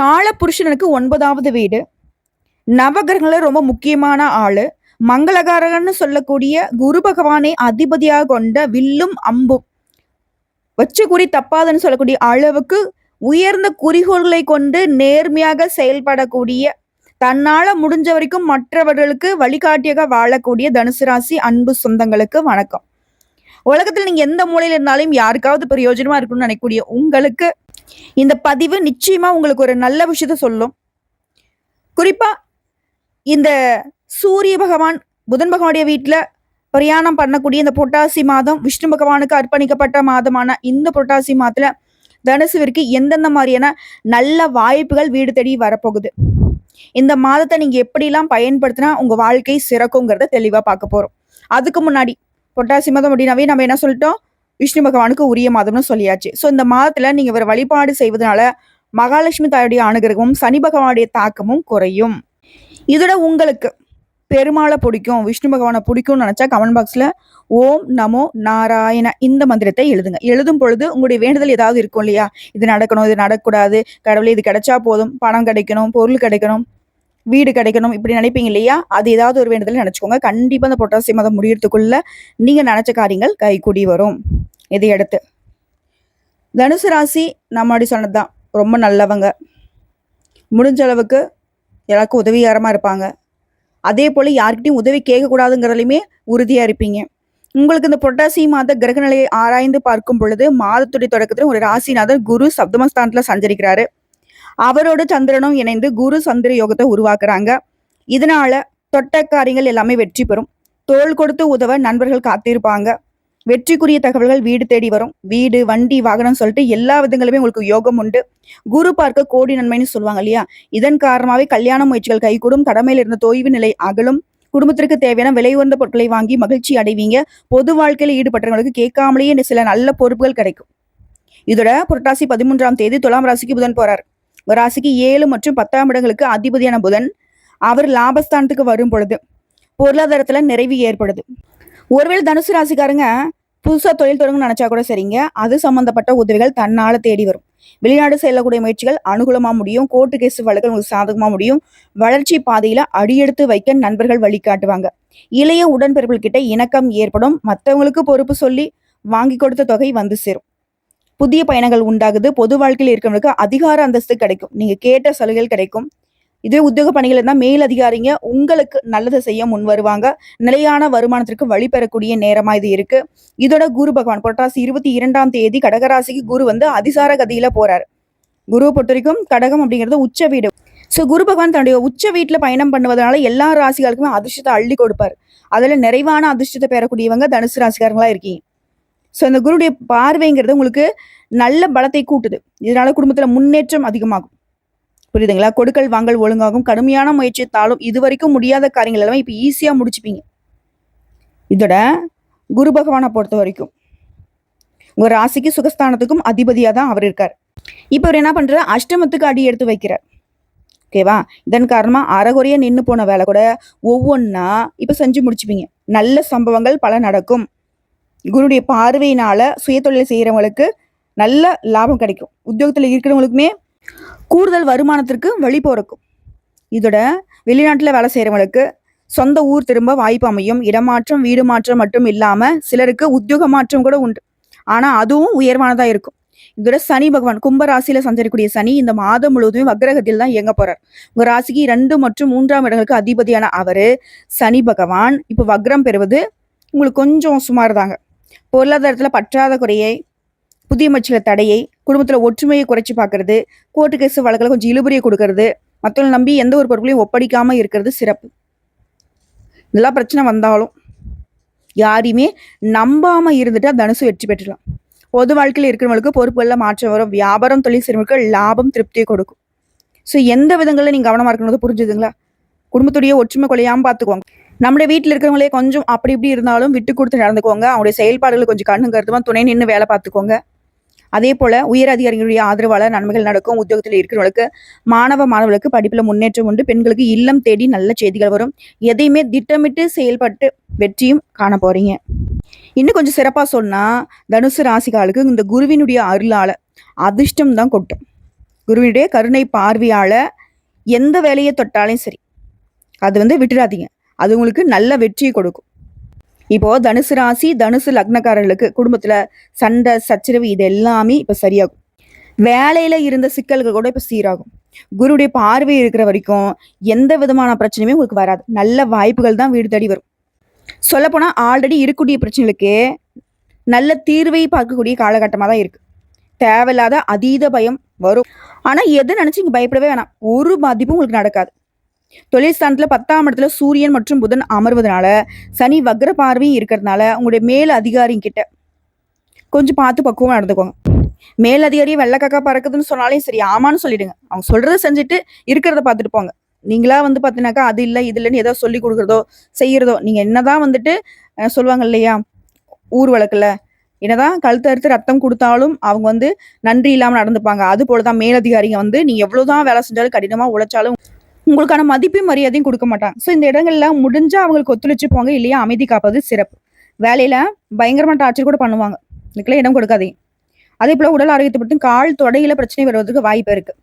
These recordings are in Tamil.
காலபுருஷனுக்கு 9வது வீடு. நவகிரகங்கள ரொம்ப முக்கியமான ஆளு. மங்களகாரகன்னு சொல்லக்கூடிய குரு பகவானை அதிபதியாக கொண்ட வில்லும் அம்பும் வச்ச குறி தப்பாதுன்னு சொல்லக்கூடிய அளவுக்கு உயர்ந்த குறிக்கோள்களை கொண்டு நேர்மையாக செயல்படக்கூடிய, தன்னால முடிஞ்ச வரைக்கும் மற்றவர்களுக்கு வழிகாட்டியாக வாழக்கூடிய தனுசு ராசி அன்பு சொந்தங்களுக்கு வணக்கம். உலகத்துல நீங்க எந்த மூலையில இருந்தாலும் யாருக்காவது பிரயோஜனமா இருக்கணும்னு நினைக்கக்கூடிய உங்களுக்கு இந்த பதிவு நிச்சயமா உங்களுக்கு ஒரு நல்ல விஷயத்த சொல்லும். குறிப்பா இந்த சூரிய பகவான் புதன் பகவானுடைய வீட்டுல பிரயாணம் பண்ணக்கூடிய இந்த புரட்டாசி மாதம் விஷ்ணு பகவானுக்கு அர்ப்பணிக்கப்பட்ட மாதமான இந்த புரட்டாசி மாதத்துல தனுசுவிற்கு எந்தெந்த மாதிரியான நல்ல வாய்ப்புகள் வீடு தேடி வரப்போகுது, இந்த மாதத்தை நீங்க எப்படிலாம் பயன்படுத்தினா உங்க வாழ்க்கை சிறக்குங்கிறத தெளிவா பார்க்க போறோம். அதுக்கு முன்னாடி புரட்டாசி மாதம் அப்படின்னாவே நம்ம என்ன சொல்லிட்டோம், விஷ்ணு பகவானுக்கு உரிய மாதம்னு சொல்லியாச்சு. ஸோ இந்த மாதத்துல நீங்க இவர் வழிபாடு செய்வதனால மகாலட்சுமி தாயுடைய அனுகிரகமும் சனி பகவானுடைய தாக்கமும் குறையும். இதோட உங்களுக்கு பெருமாளை பிடிக்கும், விஷ்ணு பகவானை பிடிக்கும்னு நினைச்சா கமெண்ட் பாக்ஸ்ல ஓம் நமோ நாராயண இந்த மந்திரத்தை எழுதுங்க. எழுதும் பொழுது உங்களுடைய வேண்டுதல் ஏதாவது இருக்கும் இல்லையா, இது நடக்கணும், இது நடக்கக்கூடாது, கடவுளே இது கிடைச்சா போதும், பணம் கிடைக்கணும், பொருள் கிடைக்கணும், வீடு கிடைக்கணும், இப்படி நினைப்பீங்க இல்லையா, அது ஏதாவது ஒரு வேண்டுதல் நினைச்சுக்கோங்க. கண்டிப்பா அந்த புரட்டாசி மாதம் முடியறதுக்குள்ள நீங்க நினைச்ச காரியங்கள் கைகூடி வரும். இதை அடுத்து தனுசு ராசி நம்ம அப்படி சொன்னதுதான், ரொம்ப நல்லவங்க, முடிஞ்ச அளவுக்கு எல்லாருக்கும் உதவிகரமா இருப்பாங்க. அதே போல யார்கிட்டையும் உதவி கேட்கக்கூடாதுங்கிறதுலையுமே உறுதியா இருப்பீங்க. உங்களுக்கு இந்த புரட்டாசி மாத கிரக நிலையை ஆராய்ந்து பார்க்கும் பொழுது மாதத்துடைய தொடக்கத்துல ஒரு ராசிநாதர் குரு சப்தமஸ்தானத்துல சஞ்சரிக்கிறாரு. அவரோட சந்திரனும் இணைந்து குரு சந்திர யோகத்தை உருவாக்குறாங்க. இதனால தொட்ட காரியங்கள் எல்லாமே வெற்றி பெறும். தோள் கொடுத்து உதவ நண்பர்கள் காத்திருப்பாங்க. வெற்றிக்குரிய தகவல்கள் வீடு தேடி வரும். வீடு, வண்டி, வாகனம் சொல்லிட்டு எல்லா விதங்களுமே உங்களுக்கு யோகம் உண்டு. குரு பார்க்க கோடி நன்மைன்னு சொல்லுவாங்க இல்லையா, இதன் காரணமாவே கல்யாண முயற்சிகள் கைகூடும். கடமையில் இருந்த தொய்வு நிலை அகலும். குடும்பத்திற்கு தேவையான விலை உயர்ந்த பொருட்களை வாங்கி மகிழ்ச்சி அடைவீங்க. பொது வாழ்க்கையில் ஈடுபட்டவங்களுக்கு கேட்காமலேயே சில நல்ல பொறுப்புகள் கிடைக்கும். இதோட புரட்டாசி 13ஆம் தேதி துலாம் ராசிக்கு புதன் போறார். ராசிக்கு 7 மற்றும் 10ஆம் இடங்களுக்கு அதிபதியான புதன் அவர் லாபஸ்தானத்துக்கு வரும் பொழுது பொருளாதாரத்துல நிறைவு ஏற்படுது. ஒருவேளை தனுசு ராசிக்காரங்க புதுசா தொழில் தொடங்கணும்னு நினைச்சா கூட சரிங்க, அது சம்பந்தப்பட்ட உதவிகள் தன்னால தேடி வரும். வெளிநாடு செல்லக்கூடிய முயற்சிகள் அனுகூலமா முடியும். கோர்ட்டு கேஸ் வழக்குகள் உங்களுக்கு சாதகமா முடியும். வளர்ச்சி பாதையில அடியெடுத்து வைக்க நண்பர்கள் வழிகாட்டுவாங்க. இளைய உடன்பிறப்புகள் கிட்ட இணக்கம் ஏற்படும். மற்றவங்களுக்கு பொறுப்பு சொல்லி வாங்கி கொடுத்த தொகை வந்து சேரும். புதிய பயணங்கள் உண்டாகுது. பொது வாழ்க்கையில் இருக்கிறவங்களுக்கு அதிகார அந்தஸ்து கிடைக்கும். நீங்க கேட்ட சலுகைகள் கிடைக்கும். இதே உத்தியோக பணிகள் இருந்தால் மேல் அதிகாரிங்க உங்களுக்கு நல்லதை செய்ய முன் வருவாங்க. நிலையான வருமானத்திற்கு வழி பெறக்கூடிய நேரமா இது இருக்கு. இதோட குரு பகவான் புரட்டாசி 22ஆம் தேதி கடகராசிக்கு குரு வந்து அதிசார கதியில போறாரு. குருவை பொறுத்த வரைக்கும் கடகம் அப்படிங்கிறது உச்ச வீடு. ஸோ குரு பகவான் தன்னுடைய உச்ச வீட்டுல பயணம் பண்ணுவதனால எல்லா ராசிகளுக்குமே அதிர்ஷ்டத்தை அள்ளி கொடுப்பாரு. அதுல நிறைவான அதிர்ஷ்டத்தை பெறக்கூடியவங்க தனுசு ராசிக்காரங்களா இருக்கீங்க. ஸோ இந்த குருடைய பார்வைங்கிறது உங்களுக்கு நல்ல பலத்தை கூட்டுது. இதனால குடும்பத்துல முன்னேற்றம் அதிகமாகும். புரியுதுங்களா? கொடுக்கல் வாங்கல் ஒழுங்காகும். கடுமையான முயற்சித்தாலும் இதுவரைக்கும் முடியாத காரியங்கள் எல்லாமே இப்ப ஈஸியா முடிச்சுப்பீங்க. இதோட குரு பகவானை பொறுத்த வரைக்கும் உங்க ராசிக்கு சுகஸ்தானத்துக்கும் அதிபதியா தான் அவர் இருக்கார். இப்ப அவர் என்ன பண்றாரு, அஷ்டமத்துக்கு அடி எடுத்து வைக்கிறார். ஓகேவா? இதன் காரணமா அறகுறைய நின்று போன வேலை கூட ஒவ்வொன்னா இப்ப செஞ்சு முடிச்சுப்பீங்க. நல்ல சம்பவங்கள் பல நடக்கும். குருடைய பார்வையினால சுயதொழில் செய்யறவங்களுக்கு நல்ல லாபம் கிடைக்கும். உத்தியோகத்துல இருக்கிறவங்களுக்குமே கூடுதல் வருமானத்திற்கு வழி பிறக்கும். இதோட வெளிநாட்டுல வேலை செய்யறவங்களுக்கு சொந்த ஊர் திரும்ப வாய்ப்பு அமையும். இடமாற்றம், வீடு மாற்றம் மட்டும் இல்லாம சிலருக்கு உத்தியோக மாற்றம் கூட உண்டு. ஆனா அதுவும் உயர்வானதா இருக்கும். இதோட சனி பகவான் கும்ப ராசியில சஞ்சரிக்கூடிய சனி இந்த மாதம் முழுவதுமே வக்ரகத்தில் தான் இயங்க போறார். உங்க ராசிக்கு 2 மற்றும் 3ஆம் இடங்களுக்கு அதிபதியான அவரு சனி பகவான் இப்ப வக்ரம் பெறுவது உங்களுக்கு கொஞ்சம் சுமார் தாங்க. பொருளாதாரத்துல பற்றாத குறையை, புதிய முயற்சிகளை தடையை, குடும்பத்துல ஒற்றுமையை குறைச்சி பார்க்கறது, கோர்ட்டு கேஸ் வழக்கில் கொஞ்சம் இழுபறியை கொடுக்கறது, மற்றவங்களை நம்பி எந்த ஒரு பொருட்களையும் ஒப்படைக்காம இருக்கிறது சிறப்பு. இதெல்லாம் பிரச்சனை வந்தாலும் யாரையுமே நம்பாம இருந்துட்டா தனுசு வெற்றி பெற்றலாம். பொது வாழ்க்கையில் இருக்கிறவங்களுக்கு பொறுப்புகளில் மாற்றம் வரும். வியாபாரம், தொழில் செய்யறவங்களுக்கு லாபம், திருப்தியை கொடுக்கும். ஸோ எந்த விதங்களில் நீங்க கவனமா இருக்கணும் புரிஞ்சுதுங்களா? குடும்பத்துடைய ஒற்றுமை கொலையாம பார்த்துக்குவாங்க. நம்முடைய வீட்டில் இருக்கிறவங்களே கொஞ்சம் அப்படி இப்படி இருந்தாலும் விட்டு கொடுத்து நடந்துக்கோங்க. அவங்களுடைய செயல்பாடுகளை கொஞ்சம் கண்ணு கருத்துமா துணை நின்று வேலை பார்த்துக்கோங்க. அதே போல உயர் அதிகாரிகளுடைய ஆதரவால நன்மைகள் நடக்கும். உத்தியோகத்தில் இருக்கிறவங்களுக்கு மாணவர்களுக்கு படிப்புல முன்னேற்றம் உண்டு. பெண்களுக்கு இல்லம் தேடி நல்ல செய்திகள் வரும். எதையுமே திட்டமிட்டு செயல்பட்டு வெற்றியும் காண போறீங்க. இன்னும் கொஞ்சம் சிறப்பா சொன்னா தனுசு ராசிகாலுக்கு இந்த குருவினுடைய அருளால அதிர்ஷ்டம் தான் கொட்டும். குருவினுடைய கருணை பார்வையால எந்த வேலையை தொட்டாலும் சரி அது விட்டுடாதீங்க. அது உங்களுக்கு நல்ல வெற்றியை கொடுக்கும். இப்போ தனுசு ராசி தனுசு லக்னக்காரர்களுக்கு குடும்பத்துல சண்டை சச்சரவு இது எல்லாமே இப்ப சரியாகும். வேலையில இருந்த சிக்கல்கள் கூட இப்ப சீராகும். குருவுடைய பார்வை இருக்கிற வரைக்கும் எந்த விதமான பிரச்சனையுமே உங்களுக்கு வராது. நல்ல வாய்ப்புகள் தான் வீடு தேடி வரும். சொல்லப்போனா ஆல்ரெடி இருக்கக்கூடிய பிரச்சனைகளுக்கு நல்ல தீர்வை பார்க்கக்கூடிய காலகட்டமாக தான் இருக்கு. தேவையில்லாத அதீத பயம் வரும். ஆனா எதை நினைச்சு இங்க பயப்படவே வேணாம். ஒரு பாதிப்பும் உங்களுக்கு நடக்காது. தொழில் ஸ்தானத்துல 10ஆம் இடத்துல சூரியன் மற்றும் புதன் அமர்வதனால சனி வக்ர பார்வையும் இருக்கிறதுனால உங்களுடைய மேல் அதிகாரி கிட்ட கொஞ்சம் பார்த்து பக்குவம் நடந்துக்கோங்க. மேல் அதிகாரியை வெள்ளக்காக்கா பறக்குதுன்னு சொன்னாலே சரி ஆமான்னு சொல்லிடுங்க. அவங்க சொல்றதை செஞ்சுட்டு இருக்கிறத பார்த்துட்டு போங்க. நீங்களா பார்த்தீங்கன்னாக்கா அது இல்லை இது இல்லைன்னு ஏதோ சொல்லி கொடுக்குறதோ செய்யறதோ நீங்க என்னதான் சொல்லுவாங்க இல்லையா ஊர் வழக்குல என்னதான் கழுத்து அறுத்து ரத்தம் கொடுத்தாலும் அவங்க நன்றி இல்லாம நடந்துப்பாங்க. அது போலதான் மேலதிகாரிங்க நீங்க எவ்வளவுதான் வேலை செஞ்சாலும் கடினமா உழைச்சாலும் உங்களுக்கான மதிப்பையும் மரியாதையும் கொடுக்க மாட்டாங்க. ஸோ இந்த இடங்கள்ல முடிஞ்சா அவங்களுக்கு ஒத்துழைச்சு போங்க, இல்லையா அமைதி காப்பது சிறப்பு. வேலையில பயங்கரமான டார்ச்சர் கூட பண்ணுவாங்க, இதுக்கெல்லாம் இடம் கொடுக்காதீங்க. அதே போல உடல் ஆரோக்கியத்தை பற்றி கால் தொடையில பிரச்சனை வருவதற்கு வாய்ப்பு இருக்கு.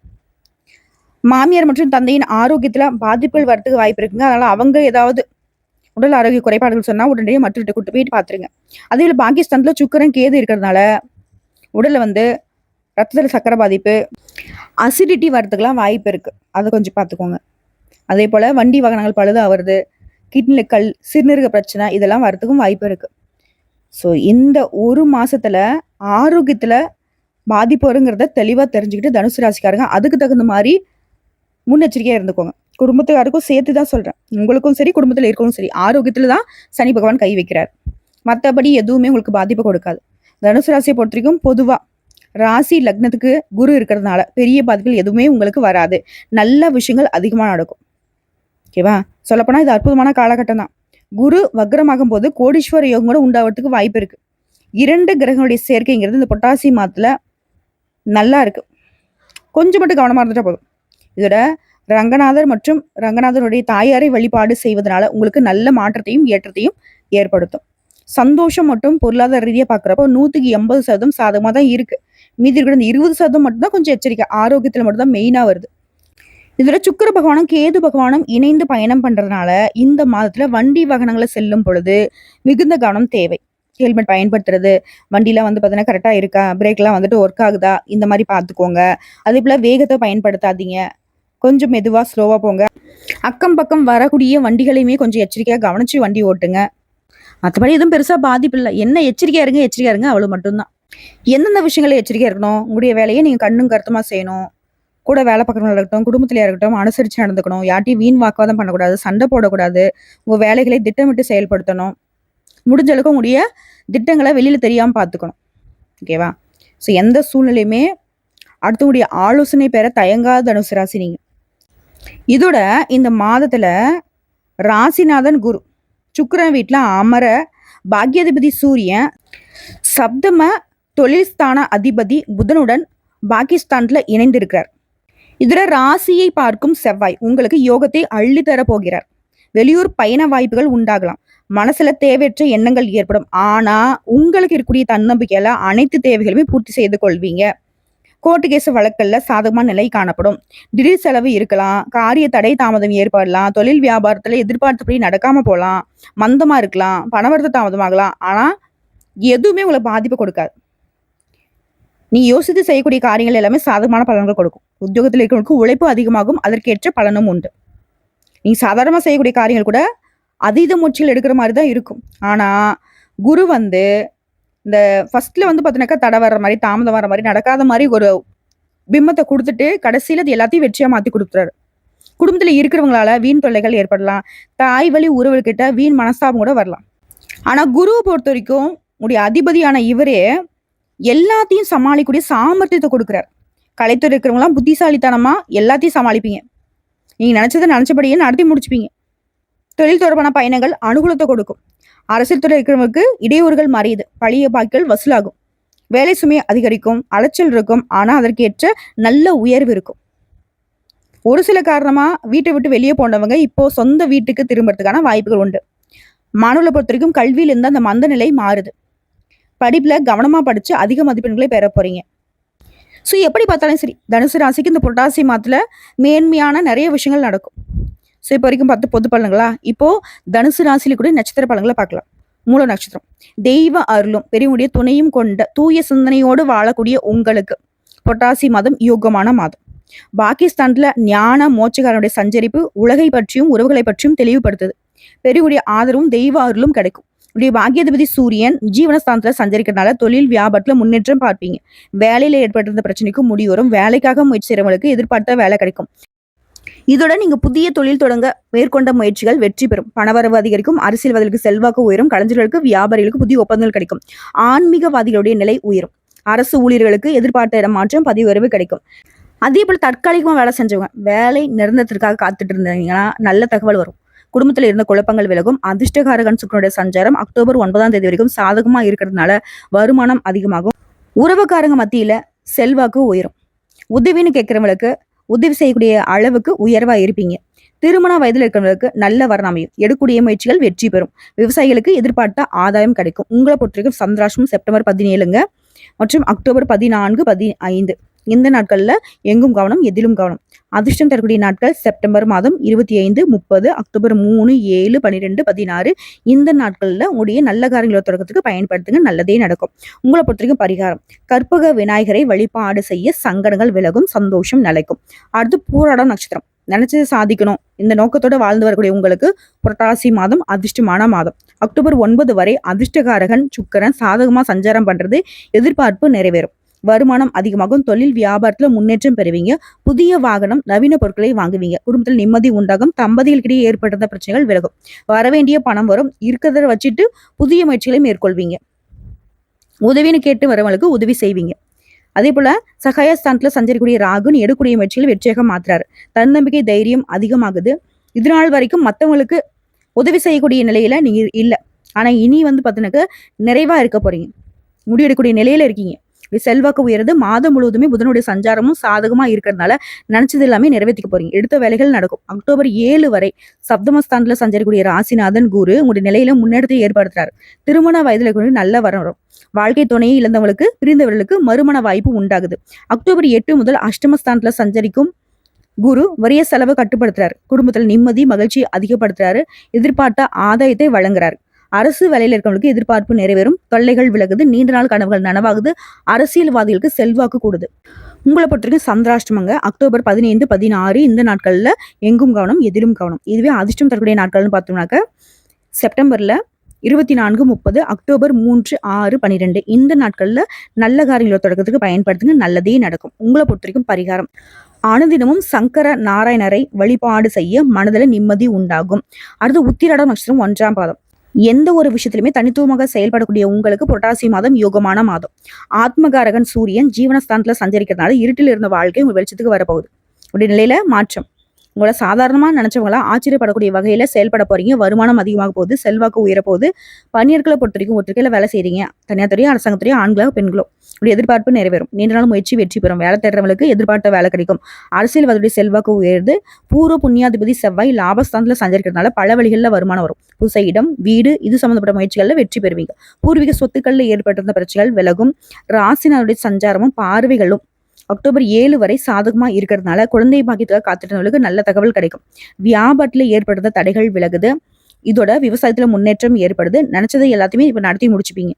மாமியார் மற்றும் தந்தையின் ஆரோக்கியத்துல பாதிப்புகள் வரதுக்கு வாய்ப்பு இருக்குங்க. அதனால அவங்க ஏதாவது உடல் ஆரோக்கிய குறைபாடுகள் சொன்னா உடனடியே மற்றவர்கிட்ட கூட்டு போயிட்டு பாத்துருங்க. அதே போல பாகிஸ்தான்ல சுக்கரன் கேது இருக்கிறதுனால உடல்ல ரத்தத்துல சக்கரை பாதிப்பு அசிடிட்டி வரதுக்கெல்லாம் வாய்ப்பு இருக்கு. அதை கொஞ்சம் பார்த்துக்கோங்க. அதே போல வண்டி வாகனங்கள் பழுதா வருது, கிட்னில கல் சிறுநீரக பிரச்சனை இதெல்லாம் வரதுக்கும் வாய்ப்பு இருக்கு. ஸோ இந்த ஒரு மாசத்துல ஆரோக்கியத்துல பாதிப்பு வருங்கிறத தெளிவா தெரிஞ்சுக்கிட்டு தனுசு ராசிக்காரங்க அதுக்கு தகுந்த மாதிரி முன்னெச்சரிக்கையா இருந்துக்கோங்க. குடும்பத்துக்காருக்கும் சேர்த்து தான் சொல்றேன். உங்களுக்கும் சரி குடும்பத்துல இருக்கவும் சரி ஆரோக்கியத்துல தான் சனி பகவான் கை வைக்கிறார். மற்றபடி எதுவுமே உங்களுக்கு பாதிப்பு கொடுக்காது. தனுசு ராசியை பொறுத்த வரைக்கும் பொதுவா ராசி லக்னத்துக்கு குரு இருக்கிறதுனால பெரிய பாதிப்புகள் எதுவுமே உங்களுக்கு வராது. நல்ல விஷயங்கள் அதிகமா நடக்கும். ஓகேவா? சொல்லப்போனா இது அற்புதமான காலகட்டம் தான். குரு வக்ரமாகும் போது கோடீஸ்வர யோகம் கூட உண்டாவதுக்கு வாய்ப்பு இருக்கு. 2 கிரகங்களுடைய சேர்க்கைங்கிறது இந்த பொட்டாசி மாதத்துல நல்லா இருக்கு. கொஞ்சம் மட்டும் கவனமா இருந்துட்டா போதும். இதோட ரங்கநாதர் மற்றும் ரங்கநாதருடைய தாயாரை வழிபாடு செய்வதனால உங்களுக்கு நல்ல மாற்றத்தையும் ஏற்றத்தையும் ஏற்படுத்தும். சந்தோஷம் மற்றும் பொருளாதார ரீதியா பாக்குறப்போ 180% சாதகமா தான் இருக்கு. மீதி இருக்கிற 20% மட்டும் தான் கொஞ்சம் எச்சரிக்கை. ஆரோக்கியத்துல மட்டும் தான் மெயினா வருது. இதுல சுக்கிர பகவானும் கேது பகவானும் இணைந்து பயணம் பண்றதுனால இந்த மாதத்துல வண்டி வாகனங்களை செல்லும் பொழுது மிகுந்த கவனம் தேவை. ஹெல்மெட் பயன்படுத்துறது, வண்டியில பார்த்தீங்கன்னா கரெக்டா இருக்கா, பிரேக்லாம் ஒர்க் ஆகுதா, இந்த மாதிரி பார்த்துக்கோங்க. அதே போல வேகத்தை பயன்படுத்தாதீங்க. கொஞ்சம் மெதுவா ஸ்லோவா போங்க. அக்கம் பக்கம் வரக்கூடிய வண்டிகளையுமே கொஞ்சம் எச்சரிக்கையா கவனிச்சு வண்டி ஓட்டுங்க. மற்றபடி எதுவும் பெருசா பாதிப்பு இல்லை. என்ன எச்சரிக்கையா இருங்க அவ்வளவு மட்டும்தான். எந்தெந்த விஷயங்கள எச்சரிக்கையா இருக்கணும், உங்களுடைய வேலையை நீங்க கண்ணும் கருத்துமா செய்யணும். கூட வேலை பார்க்கறவங்களா இருக்கட்டும், குடும்பத்திலேயே இருக்கட்டும், அனுசரிச்சு நடந்துக்கணும். யார்ட்டையும் வீண் வாக்குவாதம் பண்ணக்கூடாது, சண்டை போடக்கூடாது. உங்க வேலைகளை திட்டமிட்டு செயல்படுத்தணும். முடிஞ்ச அளவுக்கு உங்களுடைய திட்டங்களை வெளியில தெரியாம பார்த்துக்கணும். ஓகேவா? ஸோ எந்த சூழ்நிலையுமே அடுத்தவங்களுடைய ஆலோசனை பெற தயங்காத தனுசு ராசி நீங்க. இதோட இந்த மாதத்துல ராசிநாதன் குரு சுக்கிரன் வீட்டுல அமர பாக்யாதிபதி சூரியன் சப்தம தொழில் ஸ்தான அதிபதி புதனுடன் பாகிஸ்தான்ல இணைந்திருக்கிறார். இதுல ராசியை பார்க்கும் செவ்வாய் உங்களுக்கு யோகத்தை அள்ளித்தர போகிறார். வெளியூர் பயண வாய்ப்புகள் உண்டாகலாம். மனசுல தேவையற்ற எண்ணங்கள் ஏற்படும். ஆனா உங்களுக்கு இருக்கக்கூடிய தன்னம்பிக்கையில அனைத்து தேவைகளுமே பூர்த்தி செய்து கொள்வீங்க. கோர்ட்டு கேஸ் வழக்கல்ல சாதகமான நிலை காணப்படும். திடீர் செலவு இருக்கலாம். காரிய தடை தாமதம் ஏற்படலாம். தொழில் வியாபாரத்துல எதிர்பார்த்தபடி நடக்காம போகலாம். மந்தமா இருக்கலாம். பணவரத்து தாமதமாகலாம். ஆனா எதுவுமே உங்களுக்கு பாதிப்பு கொடுக்காது. நீ யோசித்து செய்யக்கூடிய காரியங்கள் எல்லாமே சாதகமான பலன்கள் கொடுக்கும். உத்தியோகத்தில் இருக்கிறவங்களுக்கு உழைப்பு அதிகமாகும். அதற்கேற்ற பலனும் உண்டு. நீங்க சாதாரணமா செய்யக்கூடிய காரியங்கள் கூட அதீத முயற்சிகள் எடுக்கிற மாதிரி தான் இருக்கும். ஆனா குரு இந்த ஃபர்ஸ்ட்ல பார்த்தீங்கன்னாக்கா தடை வர்ற மாதிரி, தாமதம் வர மாதிரி, நடக்காத மாதிரி ஒரு பிம்பத்தை கொடுத்துட்டு கடைசியில அது எல்லாத்தையும் வெற்றியா மாத்தி கொடுத்துறாரு. குடும்பத்துல இருக்கிறவங்களால வீண் தொல்லைகள் ஏற்படலாம். தாய் வழி உறவுகிட்ட வீண் மனஸ்தாபம் கூட வரலாம். ஆனா குருவை பொறுத்த வரைக்கும் உடைய அதிபதியான இவரே எல்லாத்தையும் சமாளிக்கக்கூடிய சாமர்த்தியத்தை கொடுக்குறாரு. கலைத்துறை இருக்கிறவங்களாம் புத்திசாலித்தனமா எல்லாத்தையும் சமாளிப்பீங்க. நீங்க நினைச்சதை நினைச்சபடியே நடத்தி முடிச்சுப்பீங்க. தொழில் தொடர்பான பயணங்கள் அனுகூலத்தை கொடுக்கும். அரசியல் துறை இருக்கிறவங்களுக்கு இடையூறுகள் மறையுது. பழைய பாக்கிகள் வசூலாகும். வேலை சுமை அதிகரிக்கும். அலைச்சல் இருக்கும். ஆனா அதற்கேற்ற நல்ல உயர்வு இருக்கும். ஒரு சில காரணமா வீட்டை விட்டு வெளியே போனவங்க இப்போ சொந்த வீட்டுக்கு திரும்புறதுக்கான வாய்ப்புகள் உண்டு. மாணவர்களை பொறுத்த வரைக்கும் கல்வியிலிருந்து அந்த மந்த நிலை மாறுது. படிப்புல கவனமா படிச்சு அதிக மதிப்பெண்களை பெற போறீங்க. ஸோ எப்படி பார்த்தாலும் சரி, தனுசு ராசிக்கு இந்த புரட்டாசி மாதத்துல மேன்மையான நிறைய விஷயங்கள் நடக்கும். ஸோ இப்போ வரைக்கும் பார்த்து பொது பலன்களா? இப்போ தனுசு ராசியில கூட நட்சத்திர பலன்களை பார்க்கலாம். மூல நட்சத்திரம். தெய்வ அருளும் பெரியவங்களுடைய துணையும் கொண்ட தூய சிந்தனையோடு வாழக்கூடிய உங்களுக்கு புரட்டாசி மாதம் யோகமான மாதம். பாகிஸ்தான்ல ஞான மோட்சக்காரனுடைய சஞ்சரிப்பு உலகை பற்றியும் உறவுகளை பற்றியும் தெளிவுபடுத்துது. பெரியவங்களுடைய ஆதரவும் தெய்வ அருளும் கிடைக்கும். உடைய பாக்கியாதிபதி சூரியன் ஜீவனஸ்தானத்துல சஞ்சரிக்கிறதுனால தொழில் வியாபாரத்துல முன்னேற்றம் பார்ப்பீங்க. வேலையில ஏற்பட்டிருந்த பிரச்சனைக்கு முடிவு வரும். வேலைக்காக முயற்சி செய்யறவங்களுக்கு எதிர்பார்த்த வேலை கிடைக்கும். இதோட நீங்க புதிய தொழில் தொடங்க மேற்கொண்ட முயற்சிகள் வெற்றி பெறும். பணவரவு அதிகரிக்கும். அரசியல்வாதிகளுக்கு செல்வாக்கு உயரும். கலைஞர்களுக்கு வியாபாரிகளுக்கு புதிய ஒப்பந்தங்கள் கிடைக்கும். ஆன்மீகவாதிகளுடைய நிலை உயரும். அரசு ஊழியர்களுக்கு எதிர்பார்த்த இடம் மாற்றம் பதவி உயர்வு கிடைக்கும். அதே போல தற்காலிகமா வேலை செஞ்சவங்க வேலை நிரந்தரத்திற்காக காத்துட்டு இருந்தீங்கன்னா நல்ல தகவல் வரும். குடும்பத்தில் இருந்த குழப்பங்கள் விலகும். அதிர்ஷ்டகாரகன் சுக்கிரனுடைய சஞ்சாரம் அக்டோபர் 9ஆம் தேதி வரைக்கும் சாதகமா இருக்கிறதுனால வருமானம் அதிகமாகும். உறவுக்காரங்க மத்தியில செல்வாக்கு உயரும். உதவின்னு கேட்கிறவங்களுக்கு உதவி செய்யக்கூடிய அளவுக்கு உயர்வா இருப்பீங்க. திருமண வயதில் இருக்கிறவங்களுக்கு நல்ல வரன் அமையும். எடுக்கக்கூடிய முயற்சிகள் வெற்றி பெறும். விவசாயிகளுக்கு எதிர்பார்த்த ஆதாயம் கிடைக்கும். உங்களை பொறுத்தவரைக்கும் சந்திராஷ்டமம் செப்டம்பர் 17ங்க மற்றும் அக்டோபர் 14, 15 இந்த நாட்கள்ல எங்கும் கவனம், எதிலும் கவனம். அதிர்ஷ்டம் தரக்கூடிய நாட்கள் செப்டம்பர் மாதம் 25, 30, அக்டோபர் 3, 7, 12, 16 இந்த நாட்கள்ல உங்களுடைய நல்ல காரியங்களை தொடக்கத்துக்கு பயன்படுத்துங்க. நல்லதே நடக்கும். உங்களை பொறுத்தவரைக்கும் பரிகாரம் கற்பக விநாயகரை வழிபாடு செய்ய சங்கடங்கள் விலகும். சந்தோஷம் நிலைக்கும். அடுத்து பூராடம் நட்சத்திரம். நினைச்சதை சாதிக்கணும் இந்த நோக்கத்தோட வாழ்ந்து வரக்கூடிய உங்களுக்கு புரட்டாசி மாதம் அதிர்ஷ்டமான மாதம். அக்டோபர் 9 வரை அதிர்ஷ்டகாரகன் சுக்கிரன் சாதகமா சஞ்சாரம் பண்றது எதிர்பார்ப்பு நிறைவேறும். வருமானம் அதிகமாகும். தொழில் வியாபாரத்துல முன்னேற்றம் பெறுவீங்க. புதிய வாகனம் நவீன பொருட்களை வாங்குவீங்க. குடும்பத்தில் நிம்மதி உண்டாகும். தம்பதிகளுக்கிடையே ஏற்பட்ட பிரச்சனைகள் விலகும். வரவேண்டிய பணம் வரும். இருக்கிறத வச்சுட்டு புதிய முயற்சிகளை மேற்கொள்வீங்க. உதவின்னு கேட்டு வரவங்களுக்கு உதவி செய்வீங்க. அதே போல சகாயஸ்தானத்துல சஞ்சரிக்கூடிய ராகுன்னு எடுக்கூடிய முயற்சிகள் வெற்றியாக மாத்துறாரு. தன்னம்பிக்கை தைரியம் அதிகமாகுது. இது நாள் வரைக்கும் மற்றவங்களுக்கு உதவி செய்யக்கூடிய நிலையில நீங்க இல்ல. ஆனா இனி பாத்தீங்கன்னாக்க நிறைவா இருக்க போறீங்க. முடிவெடுக்கக்கூடிய நிலையில இருக்கீங்க. செல்வாக்கு உயர்றது. மாதம் முழுவதுமே புதனுடைய சஞ்சாரமும் சாதகமா இருக்கிறதுனால நினைச்சது எல்லாமே நிறைவேற்றிக்க போறீங்க. எடுத்த வேலைகள் நடக்கும். அக்டோபர் 7 வரை சப்தமஸ்தானத்துல சஞ்சரிக்கூடிய ராசிநாதன் குரு உங்களுடைய நிலையில முன்னேற்றத்தை ஏற்படுத்துறாரு. திருமண வயதுல இருக்கிற நல்ல வரும். வாழ்க்கை துணையை இழந்தவங்களுக்கு பிரிந்தவர்களுக்கு மறுமண வாய்ப்பு உண்டாகுது. அக்டோபர் 8 முதல் அஷ்டமஸ்தானத்துல சஞ்சரிக்கும் குரு வரிய செலவு கட்டுப்படுத்துறாரு. குடும்பத்தில் நிம்மதி மகிழ்ச்சி அதிகப்படுத்துறாரு. எதிர்பார்த்த ஆதாயத்தை வழங்குறாரு. அரசு வேலையில இருக்கவங்களுக்கு எதிர்பார்ப்பு நிறைவேறும். தொல்லைகள் விலகுது. நீண்ட நாள் கனவுகள் நனவாகுது. அரசியல்வாதிகளுக்கு செல்வாக்கு கூடுது. உங்களை பொறுத்தவரைக்கும் சந்திராஷ்டமங்க அக்டோபர் 15, 16 இந்த நாட்கள்ல எங்கும் கவனம், எதிலும் கவனம். இதுவே அதிர்ஷ்டம் தரக்கூடிய நாட்கள்னு பார்த்தோம்னாக்க செப்டம்பர்ல 24, 30, அக்டோபர் 3, 6, 12 இந்த நாட்கள்ல நல்ல காரியங்களை தொடக்கத்துக்கு பயன்படுத்துங்க. நல்லதே நடக்கும். உங்களை பொறுத்தவரைக்கும் பரிகாரம் அனுதினமும் சங்கர நாராயணரை வழிபாடு செய்ய மனதில் நிம்மதி உண்டாகும். அடுத்து உத்திராடம் நட்சத்திரம் 1ஆம் பாதம். எந்த ஒரு விஷயத்திலுமே தனித்துவமாக செயல்படக்கூடிய உங்களுக்கு புரட்டாசி மாதம் யோகமான மாதம். ஆத்மகாரகன் சூரியன் ஜீவனஸ்தானத்துல சஞ்சரிக்கிறதுனால இருட்டில் இருந்த வாழ்க்கை உங்க வெளிச்சத்துக்கு வரப்போகுது. உடைய நிலையில மாற்றம். உங்களை சாதாரணமா நினைச்சவங்களா ஆச்சரியப்படக்கூடிய வகையில செயல்பட போறீங்க. வருமானம் அதிகமாக போகுது. செல்வாக்கு உயர போகுது. பணியாட்களை பொறுத்த வரைக்கும் ஒற்றுக்கையில வேலை செய்றீங்க. தனியார் துறையோ அரசாங்கத்துறையோ ஆண்களோ பெண்களோ உடைய எதிர்பார்ப்பு நிறைவேறும். நீண்ட நாள் முயற்சி வெற்றி பெறும். வேலை தேடுறவங்களுக்கு எதிர்பார்த்த வேலை கிடைக்கும். அரசியல்வாதியுடைய செல்வாக்கு உயர்ந்து பூர்வ புண்ணியாதிபதி செவ்வாய் லாபஸ்தானத்துல சஞ்சரிக்கிறதுனால பல வழிகளில் வருமானம் வரும். புதுசை இடம் வீடு இது சம்பந்தப்பட்ட முயற்சிகள்ல வெற்றி பெறுவீங்க. பூர்வீக சொத்துக்கள்ல ஏற்பட்டிருந்த பிரச்சனைகள் விலகும். ராசினாருடைய சஞ்சாரமும் பார்வைகளும் அக்டோபர் 7 வரை சாதகமா இருக்கிறதுனால குழந்தை பாக்கியத்துக்காக காத்துட்டவங்களுக்கு நல்ல தகவல் கிடைக்கும். வியாபாரத்துல ஏற்படுத்த தடைகள் விலகுது. இதோட விவசாயத்துல முன்னேற்றம் ஏற்படுது. நினைச்சதை எல்லாத்தையுமே இப்ப நடத்தி முடிச்சுப்பீங்க.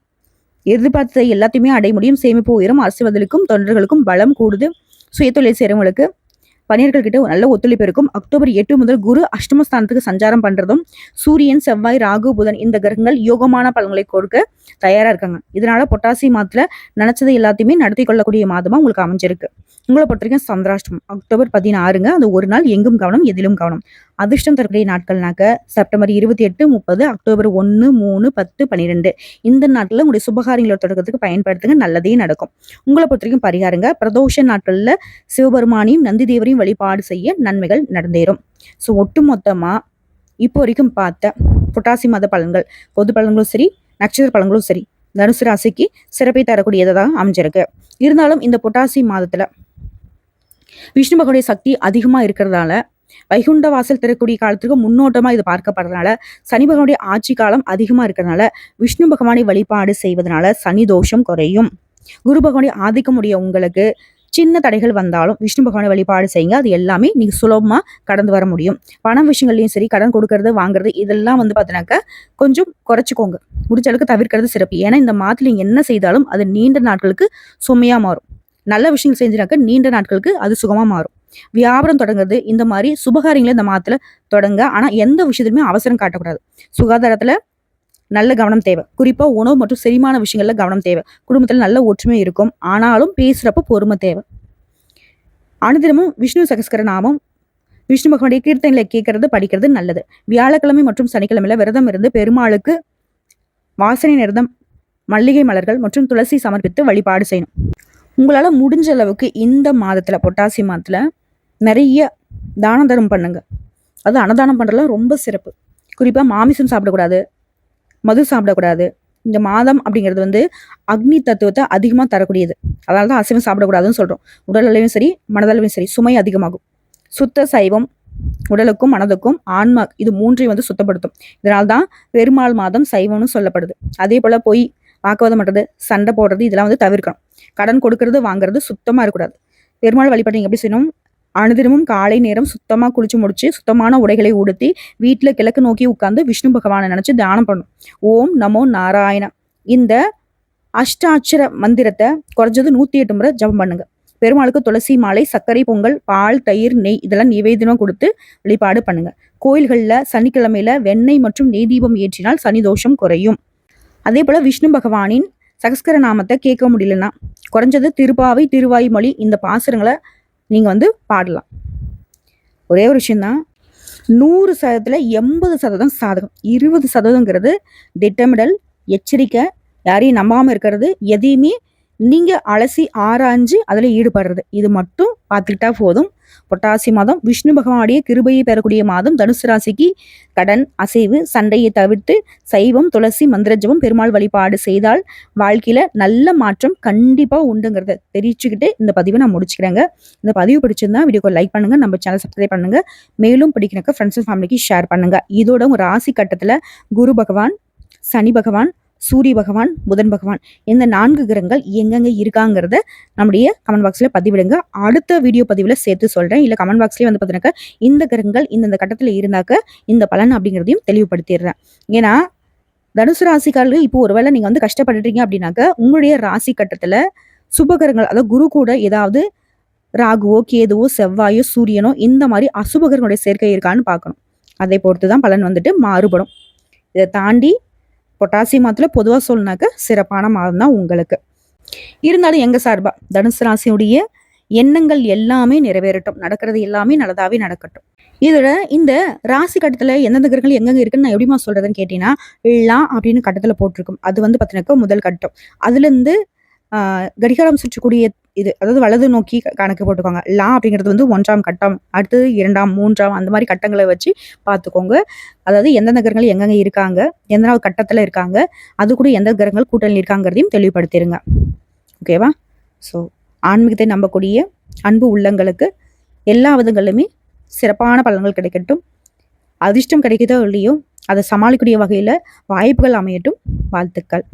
எதிர்பார்த்ததை எல்லாத்தையுமே அடைய முடியும். சேமிப்பு உயரும். அரசியல்வாதிகளுக்கும் தொண்டர்களுக்கும் பலம் கூடுது. சுயதொழில் செய்றவங்களுக்கு பணியர்கள் கிட்ட நல்ல ஒத்துழைப்பு இருக்கும். அக்டோபர் 8 முதல் குரு அஷ்டமஸ்தானத்துக்கு சஞ்சாரம் பண்றதும் சூரியன் செவ்வாய் ராகு புதன் இந்த கிரகங்கள் யோகமான பலன்களை கொடுக்க தயாரா இருக்காங்க. இதனால பொட்டாசி மாதத்துல நினைச்சதை எல்லாத்தையுமே நடத்தி கொள்ளக்கூடிய மாதமா உங்களுக்கு அமைஞ்சிருக்கு. உங்களை பொறுத்தவரைக்கும் சந்திராஷ்டமம் அக்டோபர் 16ங்க. அது ஒரு நாள் எங்கும் கவனம், எதிலும் கவனம். அதிர்ஷ்டம் தரக்கூடிய நாட்கள்னாக்க செப்டம்பர் 28, 30, அக்டோபர் 1, 3, 10, 12 இந்த நாட்கள்ல உங்களுடைய சுபகாரியங்களோட தொடக்கத்துக்கு பயன்படுத்துங்க. நல்லதே நடக்கும். உங்களை பொறுத்தவரைக்கும் பரிகாரங்க பிரதோஷ நாட்கள்ல சிவபெருமானையும் நந்தி தேவரையும் வழிபாடு செய்ய நன்மைகள் நடந்தேறும். ஸோ ஒட்டு மொத்தமா இப்போ வரைக்கும் பார்த்த புரட்டாசி மாத பலன்கள் பொது பலன்களும் சரி நட்சத்திர பலன்களும் சரி தனுசு ராசிக்கு சிறப்பை தரக்கூடியதான் அமைஞ்சிருக்கு. இருந்தாலும் இந்த புரட்டாசி மாதத்துல விஷ்ணு பகவானுடைய சக்தி அதிகமா இருக்கிறதால வைகுண்ட வாசல் திறக்கூடிய காலத்துக்கு முன்னோட்டமா இது பார்க்கப்படுறதுனால சனி பகவானுடைய ஆட்சி காலம் அதிகமா இருக்கிறதுனால விஷ்ணு பகவானை வழிபாடு செய்வதனால சனி தோஷம் குறையும். குரு பகவானுடைய ஆதிக்கம் உடைய உங்களுக்கு சின்ன தடைகள் வந்தாலும் விஷ்ணு பகவானை வழிபாடு செய்யுங்க. அது எல்லாமே நீங்க சுலபமா கடந்து வர முடியும். பணம் விஷயங்கள்லையும் சரி, கடன் கொடுக்கறது வாங்குறது இதெல்லாம் பார்த்தீங்கன்னாக்கா கொஞ்சம் குறைச்சிக்கோங்க. முடிஞ்ச அளவுக்கு தவிர்க்கிறது சிறப்பு. ஏன்னா இந்த மாதத்துல நீங்க என்ன செய்தாலும் அது நீண்ட நாட்களுக்கு சுமையா மாறும். நல்ல விஷயங்கள் செஞ்சுனாக்க நீண்ட நாட்களுக்கு அது சுகமா மாறும். வியாபாரம் தொடங்குறது இந்த மாதிரி சுபகாரியங்களை இந்த மாதத்துல தொடங்க. ஆனா எந்த விஷயத்துலையுமே அவசரம் காட்டக்கூடாது. சுகாதாரத்துல நல்ல கவனம் தேவை. குறிப்பா உணவு மற்றும் செரிமான விஷயங்கள்ல கவனம் தேவை. குடும்பத்துல நல்ல ஒற்றுமை இருக்கும். ஆனாலும் பேசுறப்ப பொறுமை தேவை. அனுதினமும் விஷ்ணு சகஸ்கர நாமம், விஷ்ணு பகவானுடைய கீர்த்தனைகளை கேட்கறது படிக்கிறது நல்லது. வியாழக்கிழமை மற்றும் சனிக்கிழமையில விரதம் இருந்து பெருமாளுக்கு வாசனை நிறதம், மல்லிகை மலர்கள் மற்றும் துளசி சமர்ப்பித்து வழிபாடு செய்யணும். உங்களால முடிஞ்ச அளவுக்கு இந்த மாதத்துல, புரட்டாசி மாதத்துல நிறைய தான தர்மம் பண்ணுங்க. அது அன்னதானம் பண்றதுல ரொம்ப சிறப்பு. குறிப்பா மாமிசம் சாப்பிடக்கூடாது, மது சாப்பிடக்கூடாது. இந்த மாதம் அப்படிங்கிறது அக்னி தத்துவத்தை அதிகமா தரக்கூடியது. அதனாலதான் அசைவம் சாப்பிடக்கூடாதுன்னு சொல்றோம். உடல் அளவையும் சரி, மனதளவையும் சரி சுமை அதிகமாகும். சுத்த சைவம் உடலுக்கும் மனதுக்கும் ஆன்மா இது மூன்றையும் சுத்தப்படுத்தும். இதனால்தான் பெருமாள் மாதம் சைவம்னு சொல்லப்படுது. அதே போல பொய், வாக்குவாதம் பண்றது, சண்டை போடுறது இதெல்லாம் தவிர்க்கணும். கடன் கொடுக்கறது வாங்குறது சுத்தமா இருக்கக்கூடாது. பெருமாள் வழிபாடு எப்படி செய்யணும்? அனுதினமும் காலை நேரம் சுத்தமா குளிச்சு முடிச்சு சுத்தமான உடைகளை உடுத்தி வீட்டுல கிழக்கு நோக்கி உட்கார்ந்து விஷ்ணு பகவானை நினைச்சு தியானம் பண்ணும். ஓம் நமோ நாராயண இந்த அஷ்டாட்சர மந்திரத்தை குறைஞ்சது 108 முறை ஜபம் பண்ணுங்க. பெருமாளுக்கு துளசி மாலை, சர்க்கரை பொங்கல், பால், தயிர், நெய் இதெல்லாம் நிவேதனம் கொடுத்து வழிபாடு பண்ணுங்க. கோயில்கள்ல சனிக்கிழமையில வெண்ணெய் மற்றும் நெய் தீபம் ஏற்றினால் சனி தோஷம் குறையும். அதே போல விஷ்ணு பகவானின் சகஸ்கர நாமத்தை கேட்க முடியலன்னா குறைஞ்சது திருப்பாவை, திருவாய்மொழி இந்த பாசுரங்களை நீங்க பாடலாம். ஒரே ஒரு விஷயம்தான், 100% 80% சாதகம், 20%ங்கிறது திட்டமிடல், எச்சரிக்கை, யாரையும் நம்பாம இருக்கிறது, எதையுமே நீங்க அலசி ஆராய்ஞ்சு அதுல ஈடுபடுறது. இது மட்டும் பார்த்துக்கிட்டா போதும். புரட்டாசி மாதம் விஷ்ணு பகவானுடைய கிருபையை பெறக்கூடிய மாதம். தனுசு ராசிக்கு கடன், அசைவு, சண்டையை தவிர்த்து சைவம், துளசி, மந்திர ஜபம், பெருமாள் வழிபாடு செய்தால் வாழ்க்கையில நல்ல மாற்றம் கண்டிப்பா உண்டுங்கிறத தெரிவிச்சுக்கிட்டு இந்த பதிவை நான் முடிச்சுக்கிறேங்க. இந்த பதிவு பிடிச்சிருந்தா வீடியோக்கு லைக் பண்ணுங்க, நம்ம சேனல் சப்ஸ்கிரைப் பண்ணுங்க. மேலும் பிடிக்கிறக்க ஃப்ரெண்ட்ஸ் அண்ட் ஃபேமிலிக்கு ஷேர் பண்ணுங்க. இதோட ஒரு ராசி கட்டத்துல குரு பகவான், சனி பகவான், சூரிய பகவான், புதன் பகவான் இந்த 4 கிரகங்கள் எங்கெங்க இருக்காங்கிறத நம்முடைய கமெண்ட் பாக்ஸ்ல பதிவிடுங்க. அடுத்த வீடியோ பதிவுல சேர்த்து சொல்றேன். இல்ல கமெண்ட் பாக்ஸ்லயே பார்த்தீங்கன்னாக்க இந்த கிரகங்கள் இந்த கட்டத்துல இருந்தாக்க இந்த பலன் அப்படிங்கிறதையும் தெளிவுபடுத்திடுறேன். ஏன்னா தனுசு ராசிக்காரர்கள் இப்போ ஒருவேளை நீங்க கஷ்டப்பட்டுட்டீங்க அப்படின்னாக்க உங்களுடைய ராசி கட்டத்துல சுபகிரகங்கள், அதாவது குரு கூட ஏதாவது ராகுவோ, கேதுவோ, செவ்வாயோ, சூரியனோ இந்த மாதிரி அசுபகிரகங்களுடைய சேர்க்கை இருக்கான்னு பார்க்கணும். அதை பொறுத்துதான் பலன் மாறுபடும். இதை தாண்டி பொட்டாசி மாதத்துல பொதுவா சொல்லினாக்க சிறப்பான மாதம் தான் உங்களுக்கு. இருந்தாலும் எங்க சார்பா தனுசு ராசியுடைய எண்ணங்கள் எல்லாமே நிறைவேறட்டும், நடக்கிறது எல்லாமே நல்லதாவே நடக்கட்டும். இதோட இந்த ராசி கட்டத்துல எந்தெந்த கிரகங்கள் எங்கெங்க இருக்குன்னு நான் எப்படிமா சொல்றதுன்னு கேட்டீங்கன்னா, லா அப்படின்னு கட்டத்துல போட்டிருக்கும். அது பார்த்தீங்கன்னாக்கா முதல் கட்டம். அதுல இருந்து கடிகாரம் சுற்றக்கூடிய இது, அதாவது வலது நோக்கி கணக்கு போட்டுக்கோங்க. லா அப்படிங்கிறது 1ஆம் கட்டம், அடுத்தது 2ஆம், 3ஆம் அந்த மாதிரி கட்டங்களை வச்சு பார்த்துக்கோங்க. அதாவது எந்தெந்த கிரகங்கள் எங்கெங்க இருக்காங்க, எந்தனாவது கட்டத்துல இருக்காங்க, அது கூட எந்த கிரகங்கள் கூட்டணியில் இருக்காங்கிறதையும் தெளிவுபடுத்திடுங்க. ஓகேவா? ஸோ ஆன்மீகத்தை நம்பக்கூடிய அன்பு உள்ளங்களுக்கு எல்லா விதங்களிலுமே சிறப்பான பலன்கள் கிடைக்கட்டும். அதிர்ஷ்டம் கிடைக்குதோ இல்லையோ அதை சமாளிக்கக்கூடிய வகையில வாய்ப்புகள் அமையட்டும். வாழ்த்துக்கள்.